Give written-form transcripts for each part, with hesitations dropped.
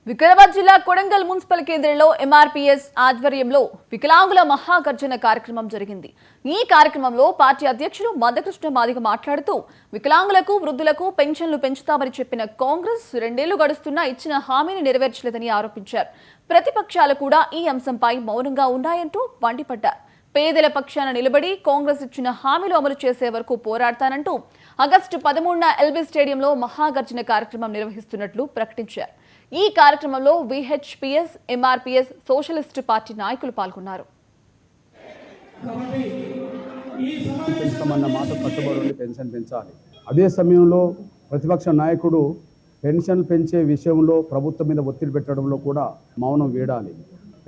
వికారాబాద్ జిల్లా కొడంగల్ మున్సిపల్ కేంద్రంలో ఎంఆర్పీఎస్ ఆధ్వర్యంలో వికలాంగుల మహాగర్జన కార్యక్రమం జరిగింది. ఈ కార్యక్రమంలో పార్టీ అధ్యక్షులు మందకృష్ణ మాదిగ మాట్లాడుతూ వికలాంగులకు వృద్ధులకు పెన్షన్లు పెంచుతామని చెప్పిన కాంగ్రెస్ 2 ఏళ్లు గడుస్తున్నా ఇచ్చిన హామీని నెరవేర్చలేదని ఆరోపించారు. ప్రతిపక్షాలు కూడా ఈ అంశంపై మౌనంగా ఉన్నాయంటూ మండిపడ్డారు. పేదల పక్షాన నిలబడి కాంగ్రెస్ ఇచ్చిన హామీలు అమలు చేసే వరకు పోరాడతానంటూ ఆగస్టు 13న ఎల్బీ స్టేడియంలో మహాగర్జన కార్యక్రమం నిర్వహిస్తున్నట్లు ప్రకటించారు. ఈ కార్యక్రమంలో విహెచ్పిఎస్, ఎంఆర్పీఎస్, సోషలిస్టు పార్టీ నాయకులు పాల్గొన్నారు. మాట కట్టుబడి పెన్షన్ పెంచాలి. అదే సమయంలో ప్రతిపక్ష నాయకుడు పెన్షన్లు పెంచే విషయంలో ప్రభుత్వం మీద ఒత్తిడి పెట్టడంలో కూడా మౌనం వీడాలి.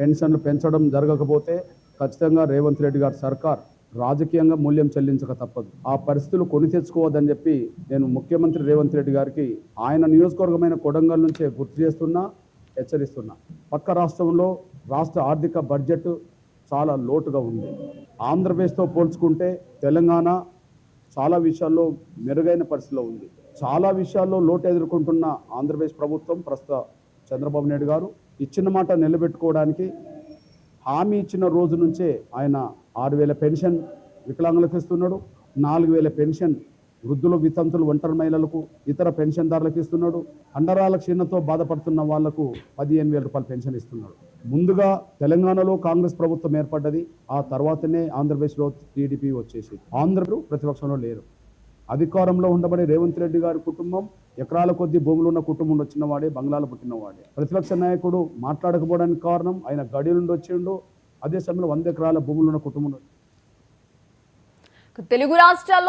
పెన్షన్లు పెంచడం జరగకపోతే ఖచ్చితంగా రేవంత్ రెడ్డి గారి సర్కార్ రాజకీయంగా మూల్యం చెల్లించక తప్పదు. ఆ పరిస్థితులు కొని తెచ్చుకోవద్దని చెప్పి నేను ముఖ్యమంత్రి రేవంత్ రెడ్డి గారికి ఆయన నియోజకవర్గమైన కొడంగల్ నుంచే గుర్తు చేస్తున్నా, హెచ్చరిస్తున్నా. పక్క రాష్ట్రంలో రాష్ట్ర ఆర్థిక బడ్జెట్ చాలా లోటుగా ఉంది. ఆంధ్రప్రదేశ్తో పోల్చుకుంటే తెలంగాణ చాలా విషయాల్లో మెరుగైన పరిస్థితిలో ఉంది. చాలా విషయాల్లో లోటు ఎదుర్కొంటున్న ఆంధ్రప్రదేశ్ ప్రభుత్వం ప్రస్తుత చంద్రబాబు నాయుడు గారు ఇచ్చిన మాట నిలబెట్టుకోవడానికి హామీ ఇచ్చిన రోజు నుంచే ఆయన 6,000 పెన్షన్ వికలాంగులకు ఇస్తున్నాడు, 4,000 పెన్షన్ వృద్ధులు, వితంతులు, ఒంటరి మహిళలకు, ఇతర పెన్షన్దారులకు ఇస్తున్నాడు. కండరాల క్షీణతో బాధపడుతున్న వాళ్లకు 15,000 రూపాయలు పెన్షన్ ఇస్తున్నాడు. ముందుగా తెలంగాణలో కాంగ్రెస్ ప్రభుత్వం ఏర్పడ్డది, ఆ తర్వాతనే ఆంధ్రప్రదేశ్లో టీడీపీ వచ్చేసి ఆంధ్రప్రదేశ్ ప్రతిపక్షంలో లేరు. అధికారంలో ఉండబడే రేవంత్ రెడ్డి గారి కుటుంబం ఎకరాల కొద్దీ భూములు ఉన్న కుటుంబం వచ్చిన వాడే, బంగ్లాలు పుట్టినవాడే. ప్రతిపక్ష నాయకుడు మాట్లాడకపోవడానికి కారణం ఆయన గడి నుండి వచ్చిండు. అదే సమయంలో 100 ఎకరాల భూములు ఉన్న కుటుంబం. తెలుగు రాష్ట్రాల్లో